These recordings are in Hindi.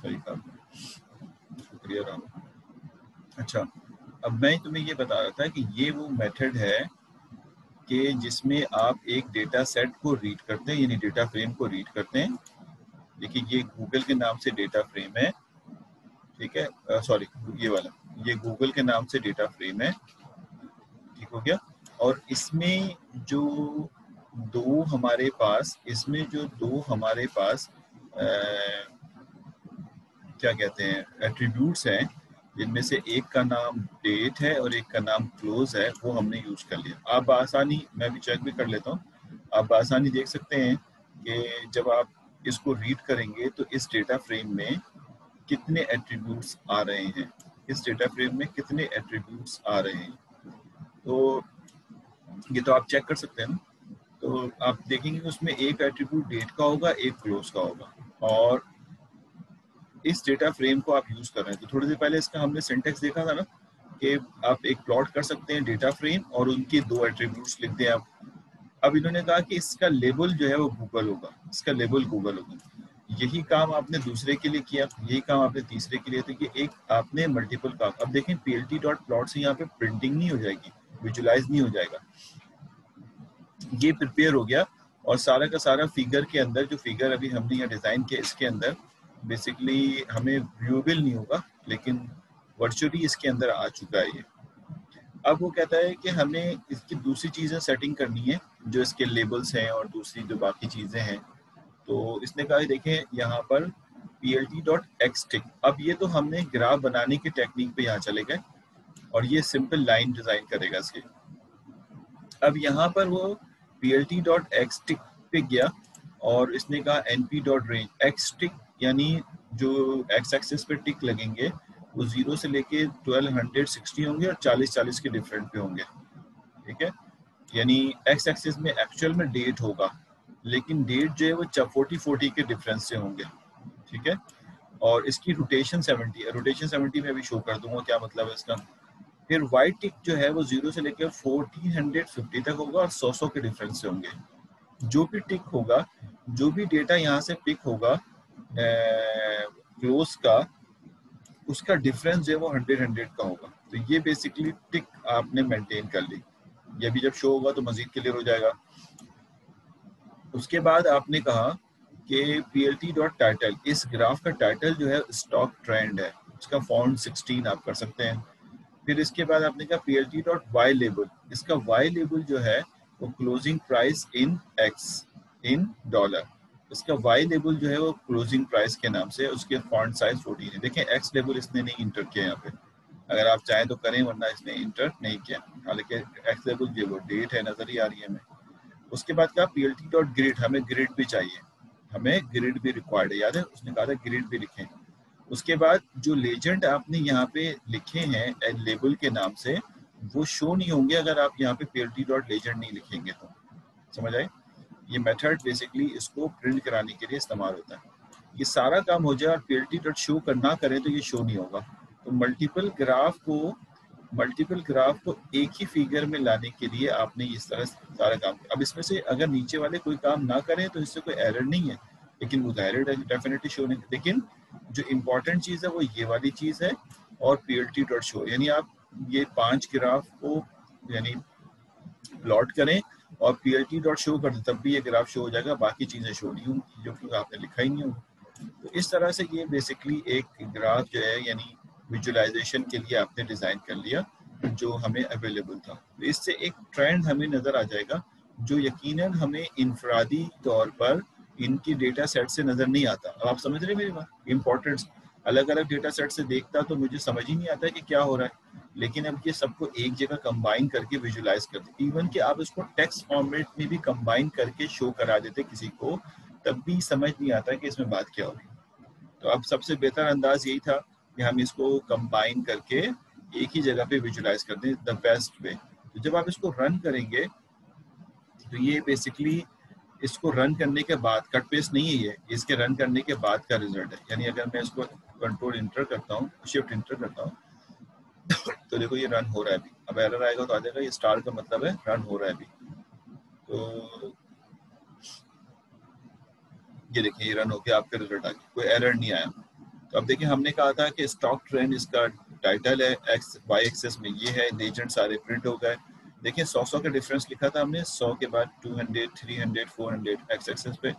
सही कहा, शुक्रिया राम। अच्छा, अब मैं तुम्हें ये बता रहा था कि ये वो मेथड है कि जिसमें आप एक डेटा सेट को रीड करते हैं, यानी डेटा फ्रेम को रीड करते हैं। देखिए ये गूगल के नाम से डेटा फ्रेम है, ठीक है, सॉरी ये वाला, ये गूगल के नाम से डेटा फ्रेम है, ठीक हो गया। और इसमें जो दो हमारे पास क्या कहते हैं एट्रीब्यूट्स हैं, जिनमें से एक का नाम डेट है और एक का नाम क्लोज है, वो हमने यूज कर लिया। आप आसानी, मैं भी चेक भी कर लेता हूँ, आप आसानी देख सकते हैं कि जब आप इसको रीड करेंगे तो इस डेटा फ्रेम में कितने एट्रीब्यूट्स आ रहे हैं, इस डेटा फ्रेम में कितने एट्रीब्यूट्स आ रहे हैं। तो ये तो आप चेक कर सकते हैं ना। तो आप देखेंगे उसमें एक एट्रीब्यूट डेट का होगा, एक क्लोज का होगा, और इस डेटा फ्रेम को आप यूज कर रहे हैं। तो थोड़ी देर पहले इसका हमने सिंटेक्स देखा था ना कि आप एक प्लॉट कर सकते हैं डेटा फ्रेम और उनके दो एट्रीब्यूट्स लिख दें आप। अब इन्होंने कहा कि इसका लेबल जो है वो गूगल होगा, इसका लेबल गूगल होगा। यही काम आपने दूसरे के लिए किया, यही काम आपने तीसरे के लिए, तो ये एक आपने मल्टीपल काम। अब देखें plt.plot से यहाँ पे प्रिंटिंग नहीं हो जाएगी, विजुलाइज नहीं हो जाएगा, ये प्रिपेयर हो गया। और सारा का सारा फिगर के अंदर, जो फिगर अभी हमने यहाँ डिजाइन किया, इसके अंदर बेसिकली हमें व्यूएबल नहीं होगा, लेकिन वर्चुअली इसके अंदर आ चुका है ये। अब वो कहता है कि हमें इसकी दूसरी चीजें सेटिंग करनी है, जो इसके लेबल्स हैं और दूसरी जो बाकी चीजें हैं। तो इसने कहा देखें यहाँ पर plt.xtick। अब ये तो हमने ग्राफ बनाने की टेक्निक पे यहाँ चले गए और ये सिंपल लाइन डिजाइन करेगा इसके। अब यहाँ पर वो plt.xtick पे गया और इसने कहा np.range xtick, यानी जो x एक्सिस पे टिक लगेंगे वो 0 से लेके 1260 होंगे और 40 के डिफरेंट पे होंगे, ठीक है। यानी x एक्सिस में एक्चुअल में डेट होगा, लेकिन डेट जो है वो 40 के डिफरेंस से होंगे, ठीक है। और इसकी रोटेशन 70 है, रोटेशन 70 में भी शो कर दूंगा क्या मतलब है इसका। फिर वाई टिक जो है वो 0 से लेकर 1450 तक होगा और 100 के डिफरेंस से होंगे। जो भी टिक होगा, जो भी डेटा यहाँ से पिक होगा क्लोज का, उसका डिफरेंस जो है वो 100 का होगा। तो ये बेसिकली टिक आपने मेंटेन कर ली। ये भी जब शो होगा तो मजीद क्लियर हो जाएगा। उसके बाद आपने कहा कि plt.title, इस ग्राफ का टाइटल जो है स्टॉक ट्रेंड है, उसका फॉन्ट 16 आप कर सकते हैं। फिर इसके बाद आपने कहा plt.y लेबल, इसका y लेबल जो है वो closing price in x in dollar, इसका y लेबल जो है वो क्लोजिंग प्राइस के नाम से, उसके फॉन्ट साइज 14 है। देखें x लेबल इसने नहीं इंटर किया यहाँ पे, अगर आप चाहें तो करें, वरना इसने इंटर नहीं किया। हालांकि x लेबल जो वो डेट है, नजर ही आ रही है हमें। उसके बाद कहा plt.grid, हमें ग्रिड भी चाहिए, हमें ग्रिड भी रिक्वायर्ड है, याद है उसने कहा था ग्रिड भी लिखें। उसके बाद जो लेजेंड आपने यहाँ पे लिखे हैं लेबल के नाम से, वो शो नहीं होंगे अगर आप यहाँ पे plt.legend नहीं लिखेंगे तो। समझ आए? ये मेथड बेसिकली इसको प्रिंट कराने के लिए इस्तेमाल होता है। ये सारा काम हो जाए और plt.show करना करें तो ये शो नहीं होगा। तो मल्टीपल ग्राफ को एक ही फिगर में लाने के लिए आपने इस तरह सारा काम किया। अब इसमें से अगर नीचे वाले कोई काम ना करें तो इससे कोई एरर नहीं है, लेकिन वो एरर डेफिनेटली शो नहीं। लेकिन जो इम्पोर्टेंट चीज़ है वो ये वाली चीज़ है, और plt.show, यानी आप ये 5 ग्राफ को यानी प्लॉट करें और plt.show कर दें, तब भी ये ग्राफ शो हो जाएगा, बाकी चीज़ें शो नहीं होंगी जो कि आपने लिखा ही नहीं होगा। तो इस तरह से ये बेसिकली एक ग्राफ जो है यानी विजुअलाइजेशन के लिए आपने डिज़ाइन कर लिया जो हमें अवेलेबल था। तो इससे एक ट्रेंड हमें नज़र आ जाएगा जो यकीनन हमें इनफरादी तौर पर इनकी डेटा सेट से नज़र नहीं आता। अब आप समझ रहे हैं मेरी बात? इंपॉर्टेंस अलग अलग डेटा सेट से देखता तो मुझे समझ ही नहीं आता कि क्या हो रहा है, लेकिन अब ये सबको एक जगह कंबाइन करके विजुलाइज करते, इवन कि आप इसको टेक्स्ट फॉर्मेट में भी कंबाइन करके शो करा देते किसी को, तब भी समझ नहीं आता कि इसमें बात क्या हो रही। तो अब सबसे बेहतर अंदाज यही था कि हम इसको कंबाइन करके एक ही जगह पे विजुलाइज कर दें, द बेस्ट वे। तो जब आप इसको रन करेंगे तो ये बेसिकली इसको रन करने के बाद, कट पेस्ट नहीं है ये, इसके रन करने के बाद का रिजल्ट है। यानी अगर मैं इसको कंट्रोल इंटर करता हूँ, शिफ्ट इंटर करता हूँ, तो देखो ये रन हो रहा है अभी। अब एरर आएगा तो आ जाएगा, ये स्टार का मतलब है रन हो रहा है अभी। तो ये देखिए ये रन हो गया, आपका रिजल्ट आ गया, कोई एरर नहीं आया। तो अब देखिए हमने कहा था कि स्टॉक ट्रेंड इसका टाइटल है, एक्स वाई एक्सेस में ये है, लेजेंड सारे प्रिंट हो गए। देखिए 100 का डिफरेंस लिखा था हमने, 100 के बाद 200, 300, 400 एक्स एक्सेस पे।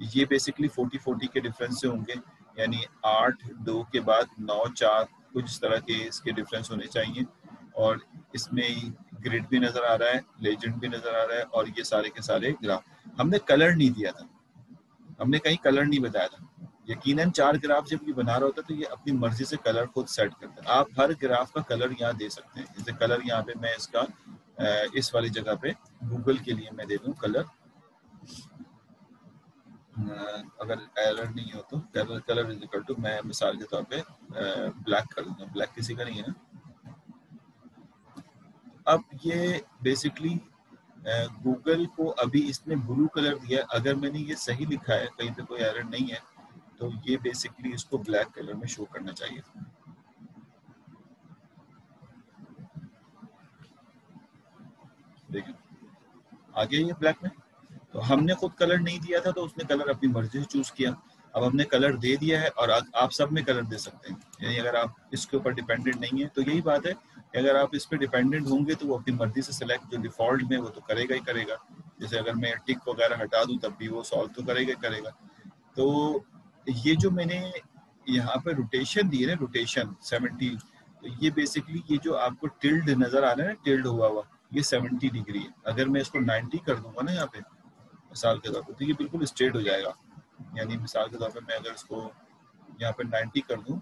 ये बेसिकली 40-40 के डिफरेंस से होंगे, यानी 8 2 के बाद 9 4 कुछ इस तरह के इसके डिफरेंस होने चाहिए। और इसमें ग्रिड भी नजर आ रहा है, लेजेंड भी नजर आ रहा है, और ये सारे के सारे ग्राफ। हमने कलर नहीं दिया था, हमने कहीं कलर नहीं बताया था। यकीनन 4 ग्राफ जब ये बना रहा होता है तो ये अपनी मर्जी से कलर खुद सेट करता है। आप हर ग्राफ का कलर यहाँ दे सकते हैं। जैसे कलर यहाँ पे मैं इसका इस वाली जगह पे गूगल के लिए मैं दे दूँ कलर, अगर एरर नहीं हो तो कलर इज इक्वल टू, मैं मिसाल के तौर पे ब्लैक कर दूंगा, ब्लैक किसी का नहीं है। अब ये बेसिकली गूगल को अभी इसने ब्लू कलर दिया है। अगर मैंने ये सही लिखा है, कहीं पे कोई एरर नहीं है, तो ये बेसिकली इसको ब्लैक कलर में शो करना चाहिए। देखिए आगे ये ब्लैक में, तो हमने खुद कलर नहीं दिया था तो उसने कलर अपनी मर्जी से चूज किया। अब हमने कलर दे दिया है और आप सब में कलर दे सकते हैं, यानी अगर आप इसके ऊपर डिपेंडेंट नहीं है तो यही बात है कि अगर आप इस पर डिपेंडेंट होंगे तो वो अपनी मर्जी से सेलेक्ट, जो डिफॉल्ट में वो तो करेगा ही करेगा। जैसे अगर मैं टिक वगैरह हटा दूं तब भी वो सॉल्व तो करेगा ही करेगा। तो ये जो मैंने यहाँ पे रोटेशन दी है ना, रोटेशन 70, तो ये बेसिकली ये जो आपको टिल्ड नजर आ रहा है ना, टिल्ड हुआ हुआ, ये 70 डिग्री है। अगर मैं इसको 90 कर दूंगा ना यहाँ पे मिसाल के तौर पर, तो ये बिल्कुल स्ट्रेट हो जाएगा। यानी मिसाल के तौर पर मैं अगर इसको यहाँ पे 90 कर दूं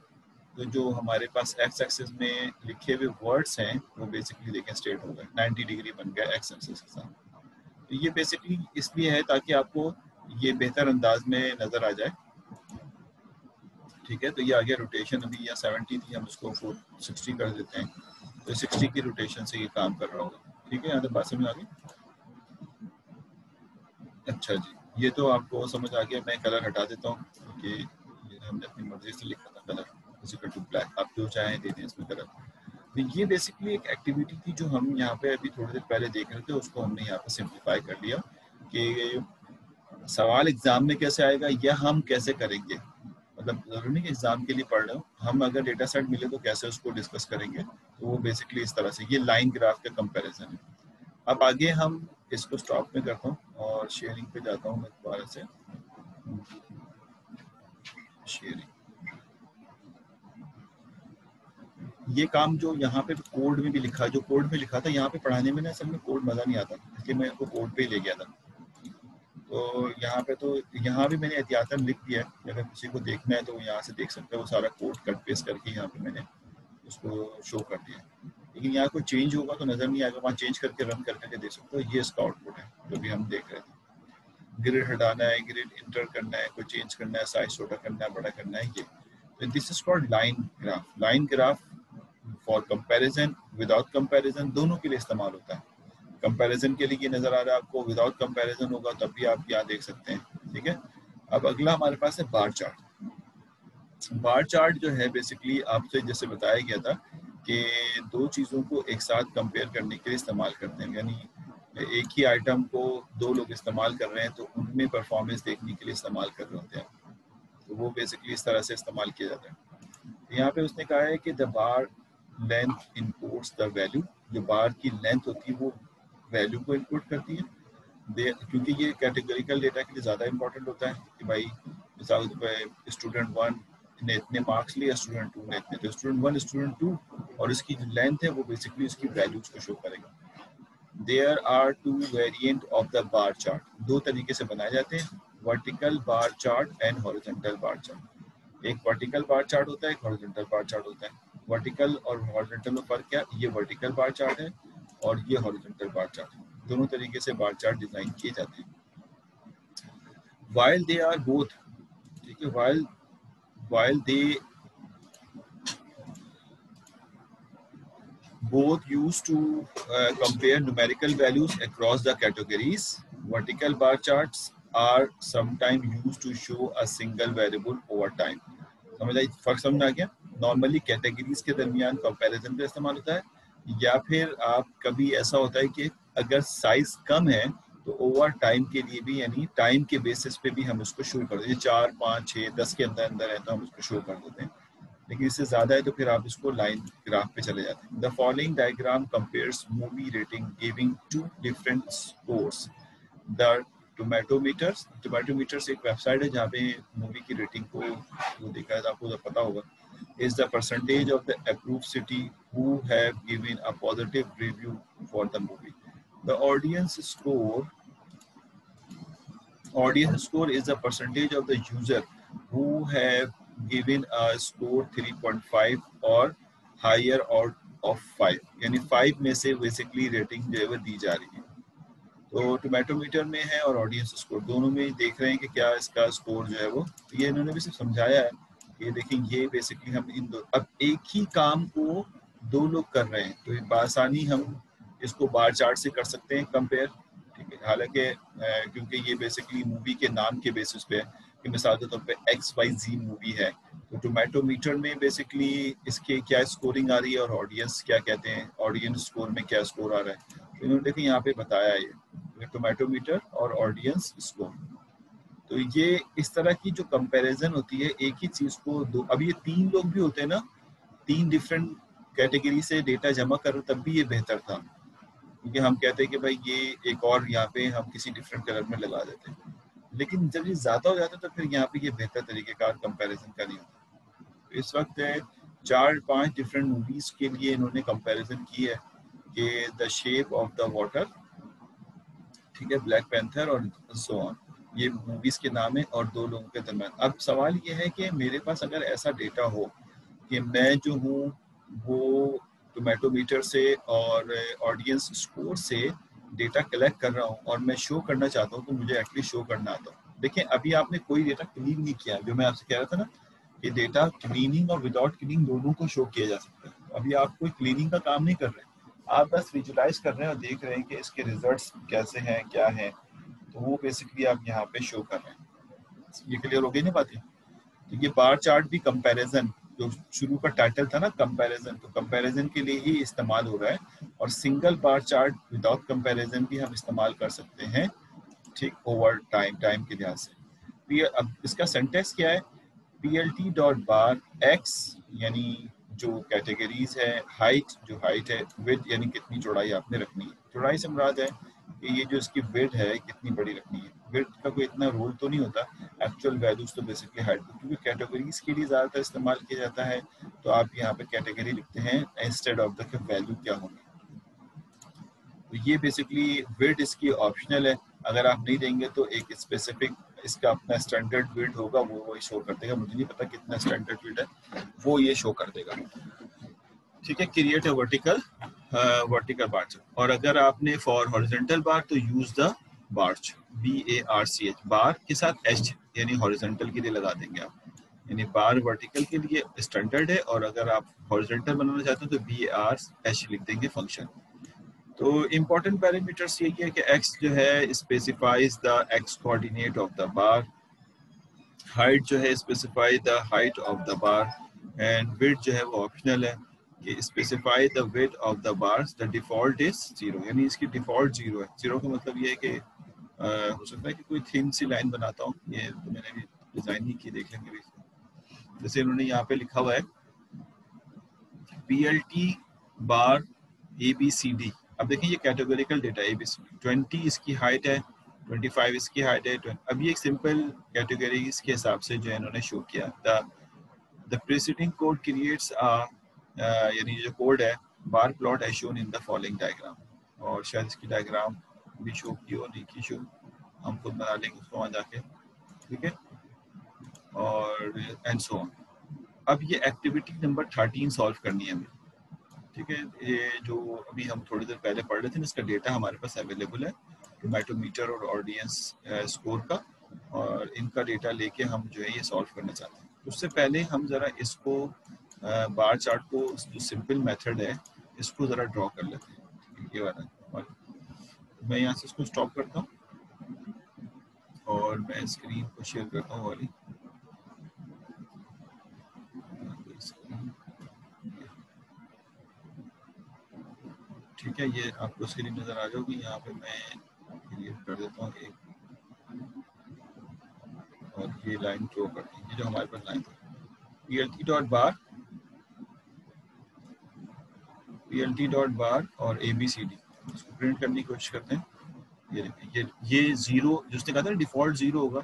तो जो हमारे पास एक्स एक्सिस में लिखे हुए वर्ड्स हैं वो बेसिकली देखें स्ट्रेट हो गए, 90 डिग्री बन गया एक्स एक्सिस के साथ। तो ये बेसिकली इसलिए है ताकि आपको ये बेहतर अंदाज में नजर आ जाए। ठीक है, तो ये आ गया रोटेशन। अभी यहाँ 70 थी, हम इसको 60 कर देते हैं, तो 60 की रोटेशन से ये काम कर रहा होगा। ठीक है, यहाँ तक बात समझ आ गई? अच्छा जी, ये तो आपको समझ आ गया। मैं कलर हटा देता हूँ क्योंकि ये हमने अपनी मर्जी से लिखा था कलर इक्वल टू ब्लैक, आप जो चाहें दे दें इसमें कलर। तो ये बेसिकली एक एक्टिविटी थी जो हम यहाँ पे अभी थोड़ी देर पहले देख रहे थे, उसको हमने यहाँ पे सिंप्लीफाई कर लिया कि सवाल एग्जाम में कैसे आएगा या हम कैसे करेंगे। मतलब जरूरी नहीं कि एग्जाम के लिए पढ़ रहे हो, हम अगर डेटा सेट मिले तो कैसे उसको डिस्कस करेंगे। तो वो बेसिकली इस तरह से ये लाइन ग्राफ का कंपैरिजन है। अब आगे हम इसको स्टॉप में करता हूँ और शेयरिंग पे जाता हूँ मैं दोबारा से। शेयरिंग, ये काम जो यहाँ पे कोड में भी लिखा, जो कोड में लिखा था यहाँ पे पढ़ाने में ना असल में कोड मजा नहीं आता, इसलिए मैं इसको कोड पे ही ले गया था। तो यहाँ पे तो यहाँ भी मैंने एहतियातन लिख दिया है कि अगर किसी को देखना है तो यहाँ से देख सकते हैं। वो सारा कोड कट पेस्ट करके यहाँ पे मैंने उसको शो कर दिया। लेकिन यहाँ कोई चेंज होगा तो नजर नहीं आएगा, वहाँ चेंज करके रन करके देख सकते हो। ये इसका आउटपुट है जो भी हम देख रहे थे। ग्रिड हटाना है, ग्रिड इंटर करना है, कोई चेंज करना है, साइज छोटा करना है, बड़ा करना है, ये। तो this is called line graph. Line graph for comparison, without comparison, दोनों के लिए इस्तेमाल होता है। कंपैरिजन के लिए ये नजर आ रहा है आपको, विदाउट कंपैरिजन होगा तब भी आप यहाँ देख सकते हैं। ठीक है, अब अगला हमारे पास है बार चार्ट। बार चार्ट जो है बेसिकली आपसे जैसे बताया गया था कि दो चीज़ों को एक साथ कंपेयर करने के लिए इस्तेमाल करते हैं, यानी एक ही आइटम को दो लोग इस्तेमाल कर रहे हैं तो उनमें परफॉर्मेंस देखने के लिए इस्तेमाल कर रहे होते हैं। तो वो बेसिकली इस तरह से इस्तेमाल किया जाता है। यहाँ पे उसने कहा है कि the bar length inputs the value, जो बार की लेंथ होती है वो वैल्यू को इनपुट करती है। क्योंकि ये कैटेगोरिकल डेटा के लिए ज़्यादा इंपॉर्टेंट होता है कि भाई मिसाल पे स्टूडेंट 1 ने इतने मार्क्स लिए, स्टूडेंट 2 ने इतने, तो स्टूडेंट 1 स्टूडेंट 2 और इसकी जो लेंथ है वो बेसिकली उसकी वैल्यूज को शो करेगा। There are two variant of the bar chart, दो तरीके से बनाए जाते हैं, vertical bar chart and horizontal bar chart. एक वर्टिकल बार चार्ट होता है, एक हॉरिजॉन्टल बार चार्ट होता है। वर्टिकल और हॉरिजॉन्टल में फर्क क्या, ये वर्टिकल बार चार्ट है और ये हॉरिजॉन्टल बार चार्ट है। दोनों तरीके से बार चार्ट डिजाइन किए जाते हैं। while they are both, ठीक है, while they both used to compare numerical values across the categories, vertical bar charts are sometimes used to show a single variable over time. समझ आई, फर्क समझ आ गया? नॉर्मली कैटेगरीज के दरमियान कंपैरिजन का इस्तेमाल होता है, या फिर आप कभी ऐसा होता है कि अगर साइज कम है तो ओवर टाइम के लिए भी, यानी टाइम के बेसिस पे भी हम उसको शो कर देते हैं। 4, 5, 6, 10 के अंदर अंदर है तो हम उसको शो कर देते हैं, लेकिन इससे ज़्यादा है तो फिर आप इसको लाइन ग्राफ पे चले जाते हैं। The following diagram compares movie rating giving 2 different scores. The tomatometers, tomatometers एक वेबसाइट है जहाँ पे मूवी की रेटिंग को वो देखा है, आपको तो पता होगा। Is the percentage of the approve city who have given a positive review for the movie. The audience score is the percentage of the user who have given a score 3.5 or higher out of 5, यानी 5 में से बेसिकली रेटिंग जो है वो दी जा रही है। तो टोमेटोमीटर में है और ऑडियंस स्कोर दोनों में देख रहे हैं कि क्या इसका स्कोर जो है वो, तो ये इन्होंने भी सिर्फ समझाया है। ये देखें, ये बेसिकली हम इन दो, अब एक ही काम को दो लोग कर रहे हैं तो बासानी हम इसको बार चार्ट से कर सकते हैं कंपेयर, ठीक है। हालांकि क्योंकि ये बेसिकली मूवी के नाम के बेसिस पे है कि मिसाल के तौर पे XYZ मूवी है, तो टोमेटोमीटर में बेसिकली इसके क्या स्कोरिंग आ रही है और ऑडियंस क्या कहते हैं, ऑडियंस स्कोर में क्या स्कोर आ रहा है, तो इन्होंने देखिए यहाँ पे बताया ये टोमेटोमीटर और ऑडियंस स्कोर। तो ये इस तरह की जो कंपैरिजन होती है एक ही चीज को दो, अब ये 3 लोग भी होते हैं ना, 3 डिफरेंट कैटेगरी से डेटा जमा कर तब भी ये बेहतर था, क्योंकि हम कहते हैं कि भाई ये एक और यहाँ पे हम किसी डिफरेंट कलर में लगा देते हैं, लेकिन जब ये ज्यादा हो जाता है तो फिर यहाँ पे ये बेहतर तरीके का कंपैरिजन का नहीं होता। तो इस वक्त 4-5 डिफरेंट मूवीज के लिए इन्होंने कंपैरिजन की है कि the shape of the water, ठीक है, ब्लैक पैंथर और सो ऑन, ये मूवीज के नाम है और 2 लोगों के दरमियान। अब सवाल ये है कि मेरे पास अगर ऐसा डेटा हो कि मैं जो हूँ वो टोमेटोमीटर से और ऑडियंस स्कोर से डेटा कलेक्ट कर रहा हूँ और मैं शो करना चाहता हूँ, तो मुझे एक्चुअली शो करना आता है। देखिए अभी आपने कोई डेटा क्लीन नहीं किया, जो मैं आपसे कह रहा था ना कि डेटा क्लीनिंग और विदाउट क्लीनिंग दोनों को शो किया जा सकता है। अभी आप कोई क्लीनिंग का काम नहीं कर रहे, आप बस विजुलाइज कर रहे हैं और देख रहे हैं कि इसके रिजल्ट्स कैसे हैं, क्या है, तो वो बेसिकली आप यहाँ पे शो कर रहे हैं। ये क्लियर हो गई ना बातें? तो ये बार चार्ट भी कंपैरिजन, जो शुरू का टाइटल था ना कंपैरिजन, तो कंपैरिजन के लिए ही इस्तेमाल हो रहा है, और single bar chart without comparison भी हम इस्तेमाल कर सकते हैं, ठीक, ओवर टाइम के लिहाज से। अब इसका सेंटेक्स क्या है, PLT डॉट बार एक्स यानी जो कैटेगरीज है, हाइट जो हाइट है, विड्थ यानी कितनी चौड़ाई आपने रखनी है। चौड़ाई से मुराद है कि ये जो इसकी विड्थ है कितनी बड़ी रखनी है। विड्थ का कोई इतना रोल तो नहीं होता, एक्चुअल वैल्यूज तो बेसिकली हाइट, क्योंकि कैटेगरीज के लिए ज़्यादातर इस्तेमाल किया जाता है, तो आप यहाँ पे कैटेगरी लिखते हैं इंस्टेड ऑफ द वैल्यू क्या होगी। तो ये बेसिकली विड्थ इसकी ऑप्शनल है, अगर आप नहीं देंगे तो एक स्पेसिफिक इसका अपना स्टैंडर्ड विड्थ होगा, वो शो कर देगा। मुझे नहीं पता कितना स्टैंडर्ड विड्थ है, वो ये शो कर देगा, ठीक है। क्रिएट अ वर्टिकल बार, और अगर आपने फॉर हॉरिजॉन्टल बार तो यूज द बार्च, BARCH, बार के साथ H यानी हॉरिजॉन्टल के लिए लगा देंगे आप, यानी बार वर्टिकल के लिए स्टैंडर्ड है, और अगर आप हॉरिजॉन्टल बनाना चाहते हो तो BARH लिख देंगे फंक्शन। तो इम्पोर्टेंट पैरामीटर्स यही है कि x जो है specifies the x coordinate of the bar, height जो है specify the height of the bar, and width जो है वो ऑप्शनल है कि specify the width of the bars, the default is 0, यानी इसकी डिफॉल्ट 0 है। 0 का मतलब ये है कि हो सकता है कि कोई थीन सी लाइन बनाता हूँ, ये तो मैंने भी डिजाइन नहीं की, देख लेंगे भी। जैसे उन्होंने यहाँ पे लिखा हुआ है PLT बार ABCD, अब देखिए ये कैटेगोरिकल डेटा ABCD, 20 इसकी हाइट है, 25 इसकी हाइट है, अब ये एक सिंपल कैटेगरी के हिसाब से जो है इन्होंने शो किया। द प्रीसीडिंग कोड क्रिएट्स यानी जो कोड है बार प्लॉट है shown in the following diagram, और शायद इसकी डायग्राम भी शो की हो, नहीं की शो, हम खुद बना लेंगे उसको वहाँ जाके, ठीक है, और एंड सो ऑन। अब ये एक्टिविटी नंबर 13 सॉल्व करनी है हमें, ठीक है। ये जो अभी हम थोड़ी देर पहले पढ़ रहे थे ना, इसका डेटा हमारे पास अवेलेबल है, टोमेटोमीटर और ऑडियंस स्कोर का, और इनका डेटा लेके हम जो है ये सॉल्व करना चाहते हैं। उससे पहले हम ज़रा इसको बार चार्ट को, जो सिंपल मेथड है इसको ज़रा ड्रॉ कर लेते हैं, ये वाला। और मैं यहाँ से इसको स्टॉप करता हूँ और मैं स्क्रीन को शेयर करता हूँ वाली, ठीक है, ये आपको स्क्रीन नज़र आ जाएगी। यहाँ पे मैं कर देता हूँ एक, और ये लाइन ड्रॉ कर दी, ये जो हमारे पास लाइन थी plt डॉट बार और abcd, इसको प्रिंट करने की कोशिश करते हैं। ये देखिए, ये जीरो जो उसने कहा था डिफॉल्ट जीरो होगा,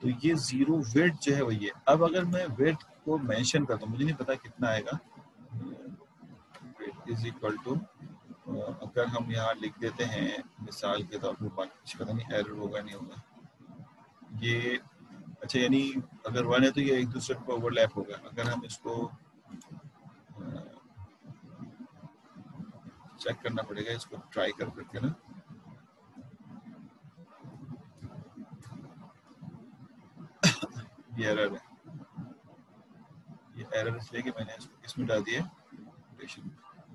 तो ये जीरो विड्थ जो है वही है। अब अगर मैं विड्थ को मेंशन करता हूँ, मुझे नहीं पता कितना आएगा, इज इक्वल टू, अगर हम यहाँ लिख देते हैं मिसाल के तौर पर, पता नहीं एरर होगा नहीं होगा ये, अच्छा यानी अगर वन है तो ये एक दूसरे पर ओवरलैप होगा। अगर हम इसको चेक करना पड़ेगा, इसको ट्राई कर करके ना, ये एरर है, ये एरर इसलिए कि मैंने इसमें डाल दिया,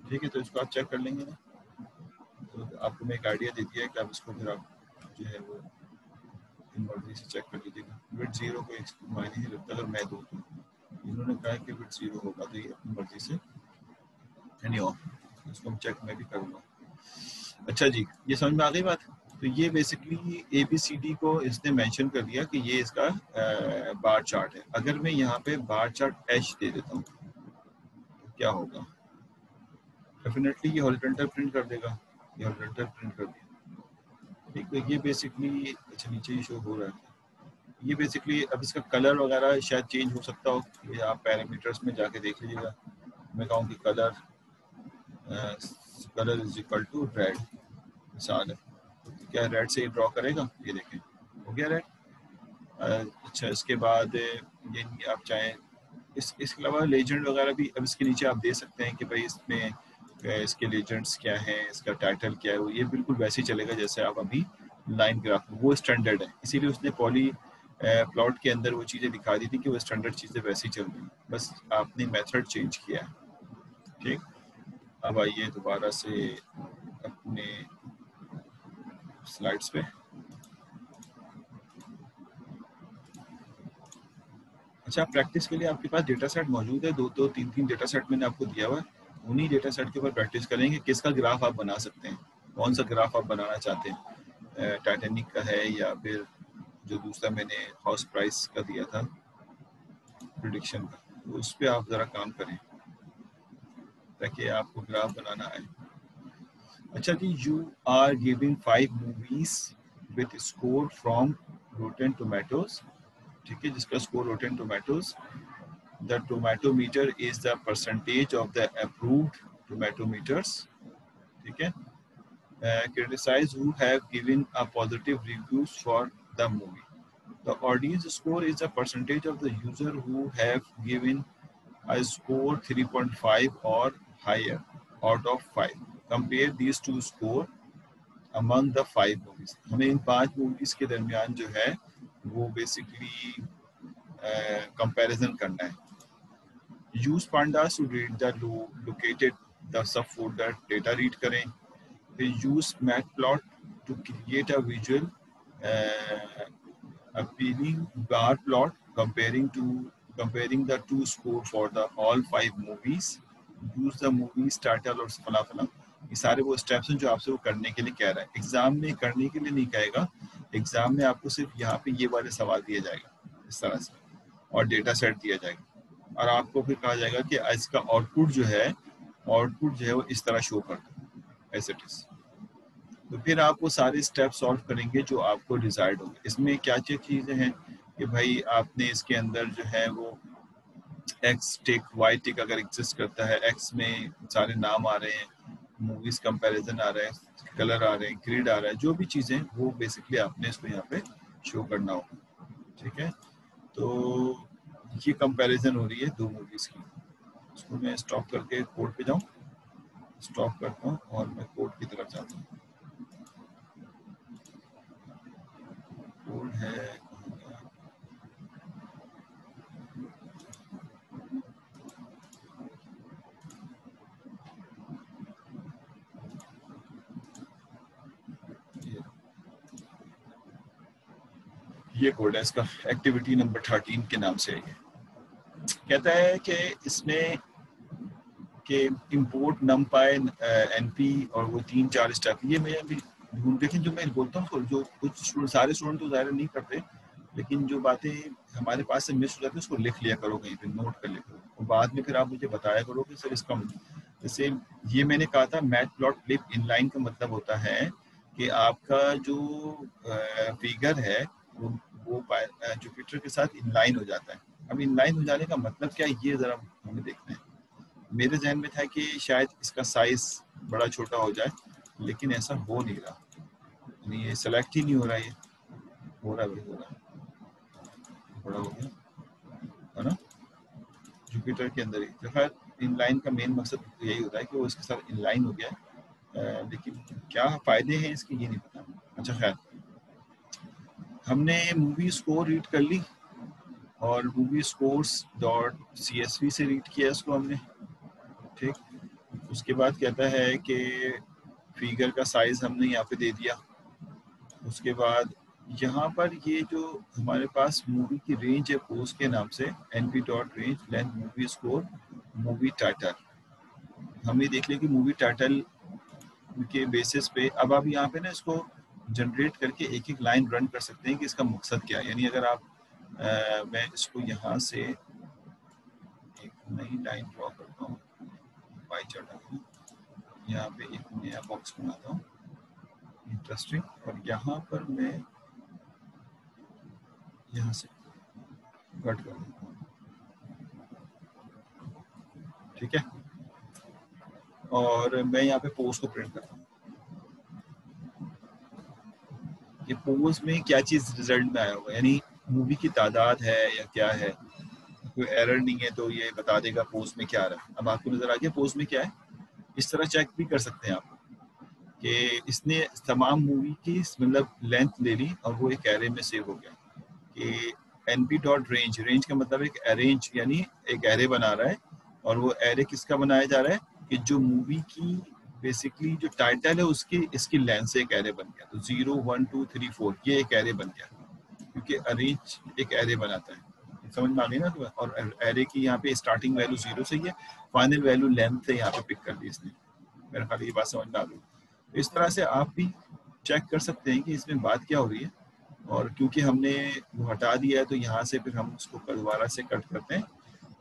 ठीक है। तो इसको आप चेक कर लेंगे ना, तो आपको मैं एक आइडिया दे दिया है कि आप इसको फिर आप जो है वो मर्जी से चेक कर लीजिएगा। विड जीरो को मायने नहीं रखता, अगर मैं दूँ तो इन्होंने कहा कि विड जीरो होगा, तो ये अपनी मर्जी से एनी ऑफ, इसको हम चेक मैं भी करूँगा। अच्छा जी, ये समझ में आ गई बात। तो ये बेसिकली ABCD को इसने मेंशन कर दिया कि ये इसका बार चार्ट है। अगर मैं यहाँ पे बार चार्ट H दे देता हूँ तो क्या होगा, डेफिनेटली ये हॉरिजॉन्टल प्रिंट कर देगा, ये हॉरिजॉन्टल प्रिंट कर दिया, ठीक। तो ये बेसिकली, अच्छा नीचे ही शो हो रहा है, ये बेसिकली अब इसका कलर वगैरह शायद चेंज हो सकता हो, ये आप पैरामीटर्स में जाके देख लीजिएगा। मैं कहूँ कि colour is equal to red, मिसाल है, तो क्या रेड से ही ड्रॉ करेगा, ये देखें हो गया रेड। अच्छा इसके बाद ये आप चाहें इसके अलावा लेजेंड वगैरह भी अब इसके नीचे आप दे सकते हैं कि भाई इसमें इसके लेजेंड्स क्या हैं, इसका टाइटल क्या है, वो ये बिल्कुल वैसे ही चलेगा जैसे आप अभी लाइन ग्राफ, वो स्टैंडर्ड है, इसीलिए उसने पॉली प्लॉट के अंदर वो चीज़ें दिखा दी थी कि वो स्टैंडर्ड चीज़ें वैसे ही चल रही, बस आपने मेथड चेंज किया है, ठीक। अब आइए दोबारा से अपने स्लाइड्स पे। अच्छा, प्रैक्टिस के लिए आपके पास डेटा सेट मौजूद है, दो तीन डेटा सेट मैंने आपको दिया हुआ है, उन्हीं डेटा सेट के ऊपर प्रैक्टिस करेंगे किसका ग्राफ आप बना सकते हैं, कौन सा ग्राफ आप बनाना चाहते हैं, टाइटैनिक का है या फिर जो दूसरा मैंने हाउस प्राइस का दिया था प्रिडिक्शन का, तो उस पर आप ज़रा काम करें ताकि आपको ग्राफ बनाना आए। अच्छा जी, you are giving 5 movies with score from Rotten Tomatoes, ठीक है, जिसका score Rotten Tomatoes, the tomato meter is the percentage of the approved tomato meters, ठीक है। Criticize who have given a positive reviews for the movie. The audience score is the percentage of the user who have given a score 3.5 or higher out of 5. Compare these two score among the 5 movies. हमें इन 5 movies के दरमियान जो है वो बेसिकली कंपैरिजन करना है। Use pandas to read the located the subfolder data read करें, फिर use matplot to create a visual appealing bar plot comparing the two score for the all 5 movies, use the movies title और फला फला, ये सारे वो स्टेप्स हैं जो आपसे वो करने के लिए कह रहा है। एग्जाम में करने के लिए नहीं कहेगा, एग्जाम में आपको सिर्फ यहाँ पे ये वाले सवाल दिया जाएगा इस तरह से और डेटा सेट दिया जाएगा, और आपको फिर कहा जाएगा कि इसका आउटपुट जो है वो इस तरह शो कर दो एज इट इज। तो फिर आप वो सारे स्टेप सॉल्व करेंगे जो आपको डिजायर्ड होंगे। इसमें क्या क्या चीज़ें हैं कि भाई आपने इसके अंदर जो है वो एक्स टिक वाई टिक अगर एग्जिस्ट करता है, एक्स में सारे नाम आ रहे हैं, मूवीज कंपैरिजन आ रहे हैं, कलर आ रहे हैं, ग्रिड आ रहा है, जो भी चीज़ें वो बेसिकली आपने इसको यहाँ पे शो करना होगा, ठीक है। तो ये कंपैरिजन हो रही है 2 मूवीज की। इसको मैं स्टॉप करके कोड पे जाऊँ, स्टॉप करता हूँ और मैं कोड की तरफ जाता हूँ। कोड है ये कोड है इसका, एक्टिविटी नंबर 13 के नाम से है। ये कहता है कि इसमें कि इंपोर्ट numpy np और वो 3-4 स्टेप, ये मैं अभी ढूंढ, लेकिन जो मैं बोलता हूँ जो कुछ स्टूडेंट, सारे स्टूडेंट तो ज़ाहिर नहीं करते, लेकिन जो बातें हमारे पास से मिस हो जाती है उसको लिख लिया करो, कहीं पे नोट कर लिया करो, और बाद में फिर आप मुझे बताया करो कि सर इसका, जैसे ये मैंने कहा था मैटप्लॉटलिब इनलाइन का मतलब होता है कि आपका जो फिगर है वो जुपिटर के साथ इनलाइन हो जाता है। अब इनलाइन हो जाने का मतलब क्या है, ये ज़रा हमें देखना है। मेरे जहन में था कि शायद इसका साइज बड़ा छोटा हो जाए, लेकिन ऐसा हो नहीं रहा, यानी ये सेलेक्ट ही नहीं हो रहा, ये हो रहा है, हो रहा है, बड़ा हो गया है ना जुपिटर के अंदर ही। तो खैर इनलाइन का मेन मकसद यही होता है कि वो इसके साथ इनलाइन हो गया है, लेकिन क्या फ़ायदे हैं इसके ये नहीं पता। अच्छा खैर, हमने मूवी स्कोर रीड कर ली और मूवी स्कोर्स डॉट CSV से रीड किया इसको हमने, ठीक। उसके बाद कहता है कि फिगर का साइज हमने यहाँ पे दे दिया। उसके बाद यहाँ पर ये जो हमारे पास मूवी की रेंज है पोस्ट के नाम से, NP dot range length movie score movie title, हमने देख लिया कि मूवी टाइटल के बेसिस पे अब आप यहाँ पे ना इसको जनरेट करके एक एक लाइन रन कर सकते हैं कि इसका मकसद क्या है। यानी अगर आप मैं इसको यहाँ से एक नई लाइन ड्रॉ करता हूँ, पाई चार्ट यहाँ पे एक नया बॉक्स बनाता हूँ इंटरेस्टिंग, और यहाँ पर मैं यहाँ से कट कर देता हूँ, ठीक है। और मैं यहाँ पे पोज को प्रिंट करता हूँ कि पोज में क्या चीज़ रिजल्ट में आया होगा, यानी मूवी की तादाद है या क्या है, कोई एरर नहीं है तो ये बता देगा पोज में क्या आ रहा है। अब आपको नजर आ गया पोज में क्या है। इस तरह चेक भी कर सकते हैं आप कि इसने तमाम मूवी की मतलब लेंथ ले ली और वो एक एरे में सेव हो गया कि NP डॉट रेंज, रेंज का मतलब एक अरेंज यानी एक एरे बना रहा है, और वो एरे किसका बनाया जा रहा है कि जो मूवी की बेसिकली जो टाइटल है उसकी इसकी लेंथ से एक एरे बन गया। तो 0 1 2 3 4 ये एक एरे बन गया, क्योंकि अरेंज एक एरे बनाता है, समझ में आ गई ना। तो और एरे की यहाँ पे स्टार्टिंग वैल्यू 0 से ही है, फाइनल वैल्यू लेंथ से यहाँ पे पिक कर दी इसने। मेरे ख्याल ये बात समझ में आ गई। तो इस तरह से आप भी चेक कर सकते हैं कि इसमें बात क्या हो रही है, और क्योंकि हमने वो हटा दिया है तो यहाँ से फिर हम उसको दोबारा से कट करते हैं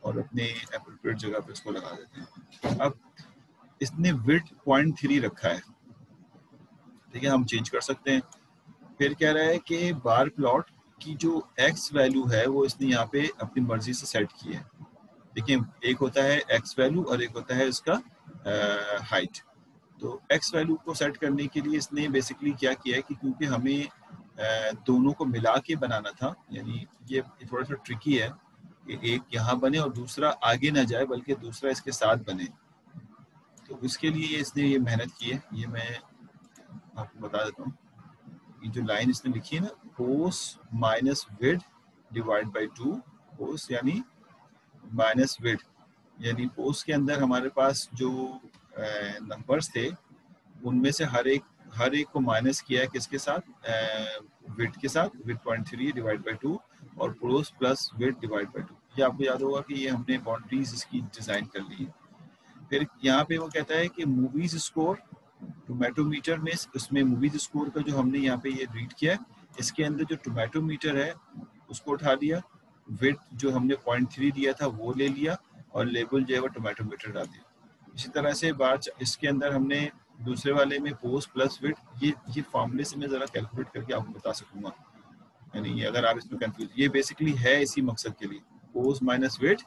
और अपने एप्रोप्रिएट जगह पे उसको लगा देते हैं। अब इसने विड्थ 0.3 रखा है, ठीक है, हम चेंज कर सकते हैं। फिर कह रहा है कि बार प्लॉट की जो एक्स वैल्यू है वो इसने यहाँ पे अपनी मर्जी से सेट की है। देखिए एक होता है एक्स वैल्यू और एक होता है इसका हाइट। तो एक्स वैल्यू को सेट करने के लिए इसने बेसिकली क्या किया है कि क्योंकि हमें दोनों को मिला के बनाना था, यानी ये थोड़ा सा ट्रिकी है कि एक यहाँ बने और दूसरा आगे ना जाए बल्कि दूसरा इसके साथ बने। तो इसके लिए इसने ये मेहनत की है, ये मैं आपको बता देता हूँ। ये जो लाइन इसने लिखी है ना, कोस माइनस विड्थ डिवाइड बाई 2, कोस यानी माइनस विड्थ, यानी कोस के अंदर हमारे पास जो नंबर्स थे उनमें से हर एक को माइनस किया है किसके साथ, विड्थ के साथ, विड्थ 0.3 डिवाइड बाई 2 और कोस प्लस विड्थ डिवाइड बाई 2। ये आपको याद होगा कि ये हमने बाउंड्रीज इसकी डिजाइन कर ली है। फिर यहाँ पे वो कहता है कि मूवीज स्कोर टोमेटोमीटर में, उसमें मूवीज स्कोर का जो हमने यहाँ पे ये रीड किया है, इसके अंदर जो टोमेटोमीटर है उसको उठा लिया, विड्थ जो हमने 0.3 दिया था वो ले लिया और लेबल जो है वो टोमेटोमीटर डाल दिया। इसी तरह से बात इसके अंदर हमने दूसरे वाले में पोज प्लस विड्थ, ये फॉर्मूले से मैं ज़रा कैलकुलेट करके आपको बता सकूंगा, यानी अगर आप इसमें कंफ्यूज, ये बेसिकली है इसी मकसद के लिए, पोज माइनस विड्थ,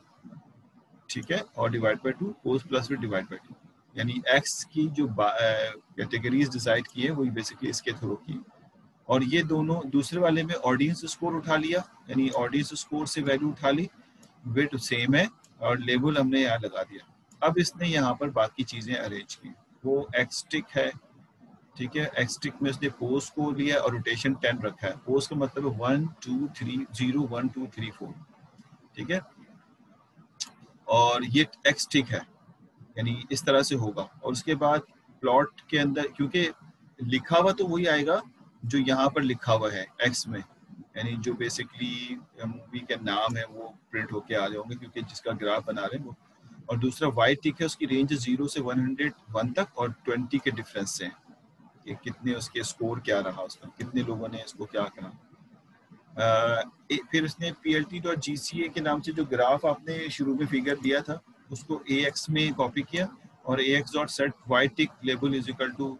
ठीक है, और divide by 2, pose plus width divide by 2, यानी एक्स की जो कैटेगरीज डिसाइड की है वही बेसिकली इसके थ्रू की। और ये दोनों दूसरे वाले में ऑडियंस स्कोर उठा लिया, यानी ऑडियंस स्कोर से वैल्यू उठा ली, विड्थ सेम है और लेबल हमने यहाँ लगा दिया। अब इसने यहाँ पर बाकी चीज़ें अरेंज की, वो एक्सटिक है, ठीक है, एक्सटिक में उसने पोज को लिया और रोटेशन 10 रखा है। पोज का मतलब है 1 2 3 0 1 2 3 4, ठीक है, और ये एक्सटिक है, यानी इस तरह से होगा। और उसके बाद प्लॉट के अंदर क्योंकि लिखा हुआ तो वही आएगा जो यहाँ पर लिखा हुआ है एक्स में, यानी जो बेसिकली मूवी का नाम है वो प्रिंट होके आ जाओगे क्योंकि जिसका ग्राफ बना रहे हैं वो। और दूसरा वाई टिक है, उसकी रेंज 0 से 101 तक और 20 के डिफरेंस से है। कि कितने उसके स्कोर क्या रहा, उसका कितने लोगों ने इसको क्या करा। फिर उसने plt.gca के नाम से जो ग्राफ आपने शुरू में फिगर दिया था उसको ax में कॉपी किया और ax.set y tick label is equal to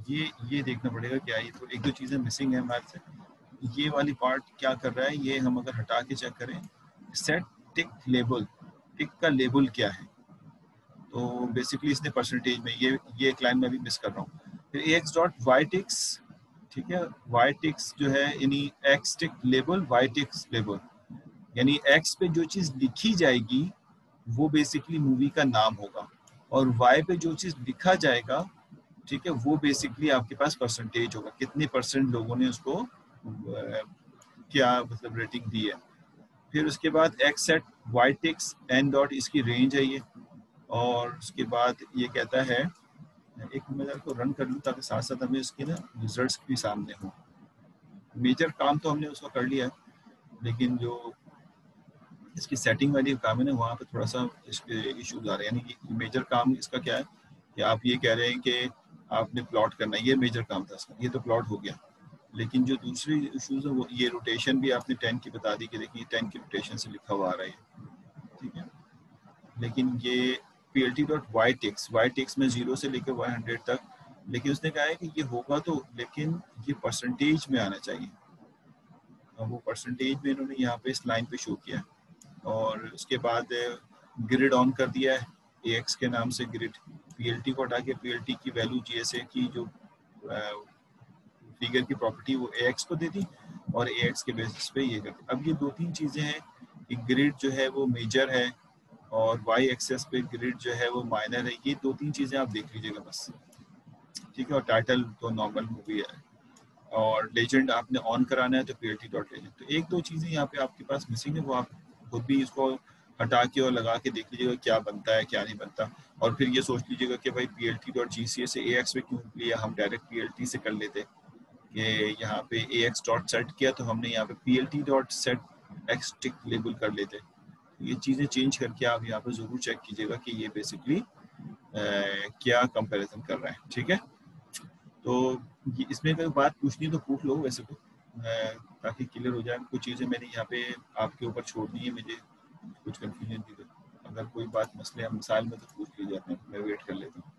ये देखना पड़ेगा क्या, ये तो एक दो चीज़ें मिसिंग है हमारे से। ये वाली पार्ट क्या कर रहा है, ये हम अगर हटा के चेक करें, सेट टिक लेबल, टिक का लेबल क्या है, तो बेसिकली इसने परसेंटेज में ये एक लाइन में भी मिस कर रहा हूँ। फिर ax डॉट वाई टिक्स, ठीक है, वाई टिक्स जो है यानी एक्स टिक लेबल वाई टिक्स लेबल, यानी एक्स पे जो चीज़ लिखी जाएगी वो बेसिकली मूवी का नाम होगा और वाई पे जो चीज़ लिखा जाएगा, ठीक है, वो बेसिकली आपके पास परसेंटेज होगा, कितने परसेंट लोगों ने उसको क्या मतलब रेटिंग दी है। फिर उसके बाद X set Y ticks N dot, इसकी रेंज है ये, और उसके बाद ये कहता है, एक मिनट को रन कर लूँ ताकि साथ साथ हमें इसके ना रिजल्ट्स भी सामने हो। मेजर काम तो हमने उसका कर लिया है, लेकिन जो इसकी सेटिंग वाली काम है ना वहाँ पे थोड़ा सा इसके इश्यूज आ रहे हैं। यानी कि मेजर काम इसका क्या है कि आप ये कह रहे हैं कि आपने प्लॉट करना है, ये मेजर काम था इसका, ये तो प्लॉट हो गया, लेकिन जो दूसरी इश्यूज है वो ये रोटेशन भी आपने 10 की बता दी कि देखिए 10 की रोटेशन से लिखा हुआ आ रहा है, ठीक है, लेकिन ये वाई टेक्स में 0 से लेकर 100 तक, लेकिन उसने कहा है कि ये होगा तो, लेकिन ये परसेंटेज में आना चाहिए, और वो परसेंटेज में इन्होंने यहाँ पे इस लाइन पे शो किया। और उसके बाद ग्रिड ऑन कर दिया है, AX के नाम से ग्रिड, PLT को हटा के PLT की वैल्यू GSA की जो फिगर की प्रॉपर्टी वो AX को दे दी और AX के बेसिस पे ये कर दी। अब ये दो तीन चीज़ें हैं कि ग्रिड जो है वो मेजर है और वाई एक्सेस पे ग्रिड जो है वो माइनर है, ये दो तीन चीज़ें आप देख लीजिएगा बस, ठीक है। और टाइटल तो नॉर्मल मूवी है, और लेजेंड आपने ऑन कराना है तो plt.legend। तो एक दो चीज़ें यहाँ पे आपके पास मिसिंग है, वो आप खुद भी इसको हटा के और लगा के देख लीजिएगा क्या बनता है क्या नहीं बनता, और फिर ये सोच लीजिएगा कि भाई plt.gca से AX पे क्यों लिया, हम डायरेक्ट PLT से कर लेते कि यहाँ पे AX डॉट सेट किया तो हमने यहाँ पे PLT डॉट सेट एक्स टिक लेबल कर लेते। ये चीज़ें चेंज करके आप यहाँ पे ज़रूर चेक कीजिएगा कि ये बेसिकली क्या कंपैरिजन कर रहा है, ठीक है। तो इसमें कोई बात पूछनी तो पूछ लो वैसे तो, ताकि क्लियर हो जाए। कुछ चीज़ें मैंने यहाँ पे आपके ऊपर छोड़ दी है, मुझे कुछ कंफ्यूजन थी, तो अगर कोई बात मसले या मिसाल में तो पूछ लीजिए, मैं वेट कर लेता हूँ।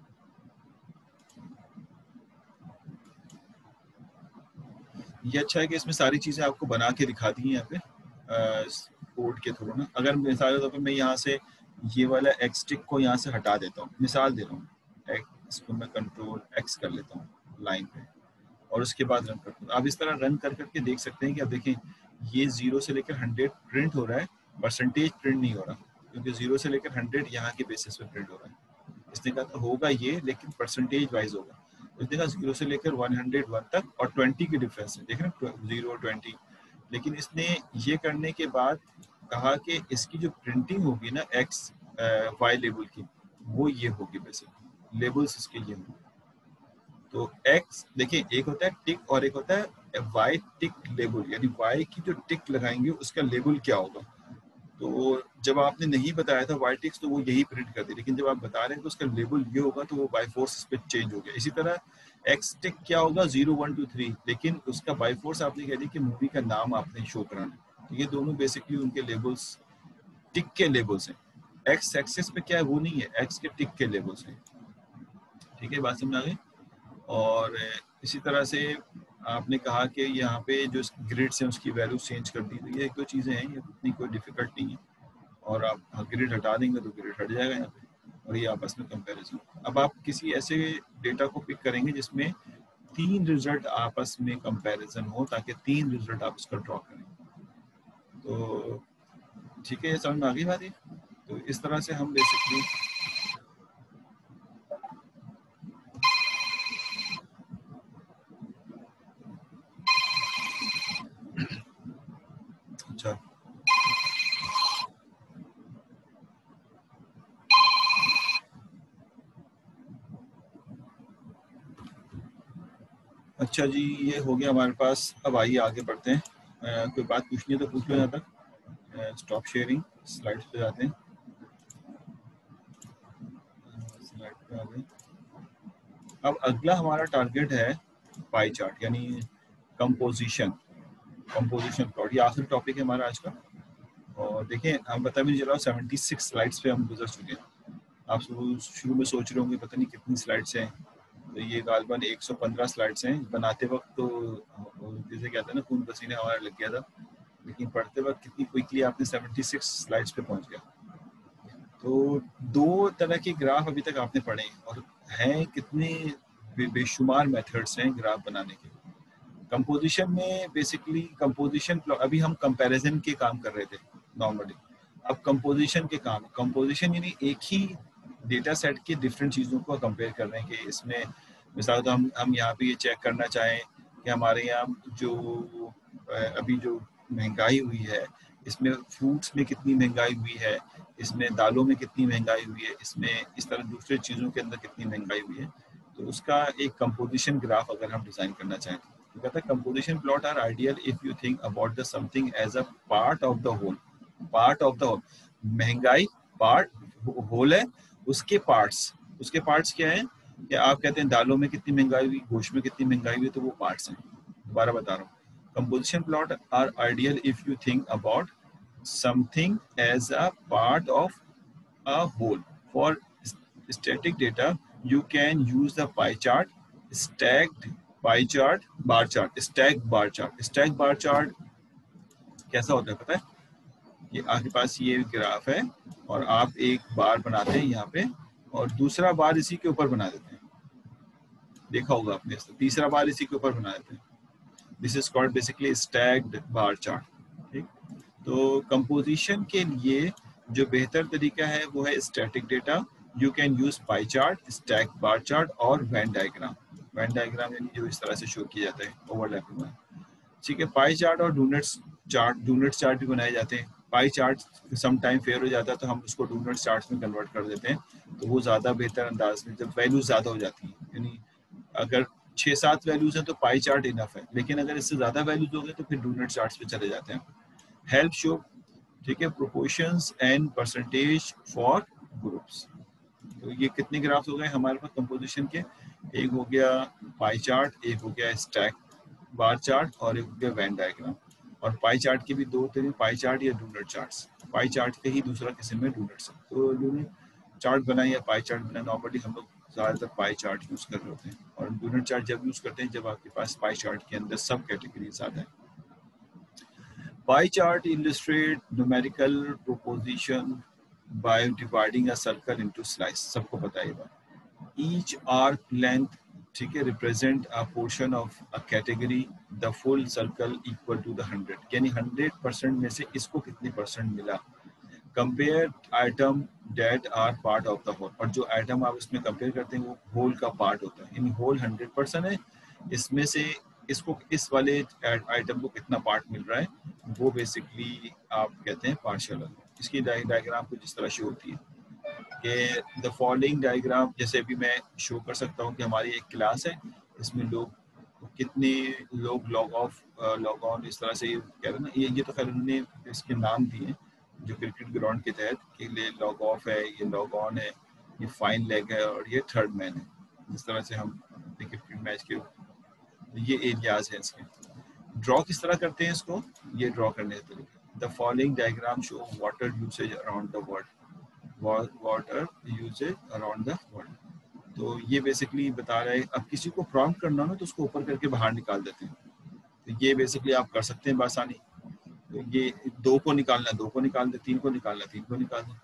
ये अच्छा है कि इसमें सारी चीज़ें आपको बना के दिखा दी हैं यहाँ पे कोड के थ्रू ना। अगर मिसाल के तौर पर मैं यहाँ से ये वाला एक्स टिक को यहाँ से हटा देता हूँ, मिसाल दे रहा हूँ, इसको मैं कंट्रोल X कर लेता हूँ लाइन पे और उसके बाद रन करता हूँ। आप इस तरह रन कर करके देख सकते हैं कि आप देखें ये 0 से लेकर 100 प्रिंट हो रहा है, परसेंटेज प्रिंट नहीं हो रहा, क्योंकि 0 से लेकर 100 यहाँ के बेसिस पे प्रिंट हो रहा है। इसने कहा था होगा ये, लेकिन परसेंटेज वाइज होगा। इसने कहा 0 से लेकर 101 तक और 20 की डिफरेंस है, देख रहे हैं 0 और 20। लेकिन इसने ये करने के बाद कहा कि इसकी जो प्रिंटिंग होगी ना एक्स वाई लेबल की, वो ये होगी, बेसिकली लेबल्स इसके ये होंगे। तो एक्स देखिए, एक होता है टिक और एक होता है वाई टिक लेबल, यानी वाई की जो टिक लगाएंगे उसका लेबल क्या होगा। तो जब आपने नहीं बताया था वाई टिक्स तो वो यही प्रिंट कर दी, लेकिन जब आप बता रहे हैं तो उसका लेबल ये होगा तो वो बाई फोर्स इस पे चेंज हो गया। इसी तरह एक्स टिक क्या होगा 0 1 2 3, लेकिन उसका बाई फोर्स आपने कह दिया कि मूवी का नाम आपने शो कराना। तो ये दोनों बेसिकली उनके लेबल्स टिक के लेबल्स हैं। एक्स एक्सेस पे क्या है वो नहीं है, एक्स के टिक के लेबल्स हैं, ठीक है, बात समझ आ गई। और इसी तरह से आपने कहा कि यहाँ पे जो ग्रिड्स हैं उसकी वैल्यू चेंज कर दी, तो ये एक दो चीज़ें हैं, ये उतनी कोई डिफिकल्ट नहीं है, और आप ग्रिड हटा देंगे तो ग्रिड हट जाएगा यहाँ पे, और ये आपस में कंपैरिजन। अब आप किसी ऐसे डेटा को पिक करेंगे जिसमें 3 रिजल्ट आपस में कंपैरिजन हो, ताकि 3 रिजल्ट आप उसका ड्रॉ करें। तो ठीक है, ये समझ में आ गई बात है। तो इस तरह से हम बेसिकली अच्छा अच्छा जी, ये हो गया हमारे पास। अब आइए आगे बढ़ते हैं। कोई बात पूछनी है तो पूछ लो यहाँ तक। स्टॉप शेयरिंग, स्लाइड्स पे जाते हैं। स्लाइड पे आ गए। अब अगला हमारा टारगेट है पाई चार्ट यानी कंपोजिशन प्लॉट, ये आखिरी टॉपिक है हमारा आज का। और देखिए हम पता भी नहीं चला 76 स्लाइड्स पे हम गुजर चुके हैं। आप शुरू में सोच रहे होंगे पता नहीं कितनी स्लाइड्स हैं, तो ये गालबन 115 स्लाइड्स हैं। बनाते वक्त तो जैसे कहते हैं ना खून पसीने हमारा लग गया था, लेकिन पढ़ते वक्त कितनी क्विकली आपने 76 स्लाइड्स पे पहुंच गया। तो दो तरह के ग्राफ अभी तक आपने पढ़े और हैं कितने बेशुमार मेथड्स हैं ग्राफ बनाने के। कंपोजिशन में बेसिकली कंपोजिशन, अभी हम कंपैरिजन के काम कर रहे थे नॉर्मली, अब कंपोजिशन के काम, कंपोजिशन यानी एक ही डेटा सेट के डिफरेंट चीज़ों को कंपेयर कर रहे हैं कि इसमें मिसाल तो हम यहाँ पे ये चेक करना चाहें कि हमारे यहाँ जो अभी जो महंगाई हुई है, इसमें फ्रूट्स में कितनी महंगाई हुई है, इसमें दालों में कितनी महंगाई हुई है, इसमें इस तरह दूसरे चीज़ों के अंदर कितनी महंगाई हुई है, तो उसका एक कंपोजिशन ग्राफ अगर हम डिज़ाइन करना चाहें तो कहता है composition plot are ideal if you think about the something as a part of the whole. Part of the whole, महंगाई पार्ट होल है, उसके पार्ट्स क्या है कि आप कहते हैं दालों में कितनी महंगाई हुई, गोश्त में कितनी महंगाई हुई, तो वो पार्ट्स हैं। दोबारा बता रहा हूँ, composition plot are ideal if you think about something as a part of a whole. For static data, you can use the pie chart, stacked pie chart, bar chart, stacked bar chart. Stacked bar chart कैसा होता है पता है? कि आपके पास ये ग्राफ है और आप एक बार बनाते हैं यहाँ पे और दूसरा बार इसी के ऊपर बना देते हैं, देखा होगा आपने, तीसरा बार इसी के ऊपर बना देते हैं। This is called basically stacked bar chart. ठीक, तो कंपोजिशन के लिए जो बेहतर तरीका है वो है static data. You can use pie chart, stack bar chart और वेन डायग्राम। वेन डायग्राम यानी जो इस तरह से शो किया जाता है ओवरलैपिंग में। ठीक है, पाई चार्ट और डोनट्स चार्ट भी बनाए जाते हैं। Pie chart some time fair हो जाता है तो हम उसको डोनट्स चार्ट में कन्वर्ट कर देते हैं, तो वो ज़्यादा बेहतर अंदाज में, जब वैल्यूज ज़्यादा हो जाती हैं, यानी अगर 6-7 वैल्यूज हैं तो पाई चार्ट इनफ है, लेकिन अगर इससे ज़्यादा वैल्यूज हो गए तो फिर डोनट चार्ट्स पे चले जाते हैं। हेल्प शो, ठीक है, proportions and percentage for groups. तो ये कितने ग्राफ्स हो गए हमारे पास कंपोजिशन के? एक हो गया पाई चार्ट, एक हो गया स्टैक बार चार्ट और एक हो गया वेन डायग्राम। और पाई चार्ट के भी दो तरह, पाई चार्ट या डोनट चार्ट्स। पाई चार्ट के ही दूसरा किस्म में डोनट्स। तो डोनट चार्ट बनाए या पाई चार्ट बनाए, नॉर्मली हम लोग ज़्यादातर पाई चार्ट यूज़ कर रहे होते हैं। और डोनट चार्ट जब यूज़ करते हैं जब आपके पास पाई चार्ट के अंदर सब कैटेगरीज आते हैं। Pie chart illustrate numerical proposition by dividing a circle into slice. सबको पता है बात। Each arc length, ठीक है, represent a portion of a category. The full circle equal to the 100. यानी 100% में से इसको कितनी परसेंट मिला। Compare item that are part of the whole. और जो आइटम आप इसमें कंपेयर करते हैं वो होल का पार्ट होता है, यानी होल 100% है, इसमें से इसको इस वाले आइटम को कितना पार्ट मिल रहा है वो बेसिकली आप कहते हैं पार्शियल। इसकी डायग्राम कुछ इस तरह शो होती है कि द फॉलोइंग डायग्राम, जैसे अभी मैं शो कर सकता हूँ कि हमारी एक क्लास है, इसमें लोग कितने लोग लॉग ऑफ लॉग ऑन इस तरह से कह रहे हैं ना, ये तो खैर उन्होंने इसके नाम दिए हैं जो क्रिकेट ग्राउंड के तहत कि ये लॉग ऑफ है, ये लॉग ऑन है, ये फाइन लेग है और ये थर्ड मैन है। इस तरह से हम क्रिकेट मैच के ये एरियाज हैं इसके। ड्रॉ किस तरह करते हैं इसको, ये ड्रॉ करने के तरीके। The following diagram show water usage around the world, water usage around the world. तो ये बेसिकली बता रहा है, अब किसी को प्रॉम्प्ट करना हो ना तो उसको ऊपर करके बाहर निकाल देते हैं। तो ये बेसिकली आप कर सकते हैं बआसानी। तो ये 2 को निकालना, 2 को निकाल दे, 3 को निकालना, 3 को निकाल दे।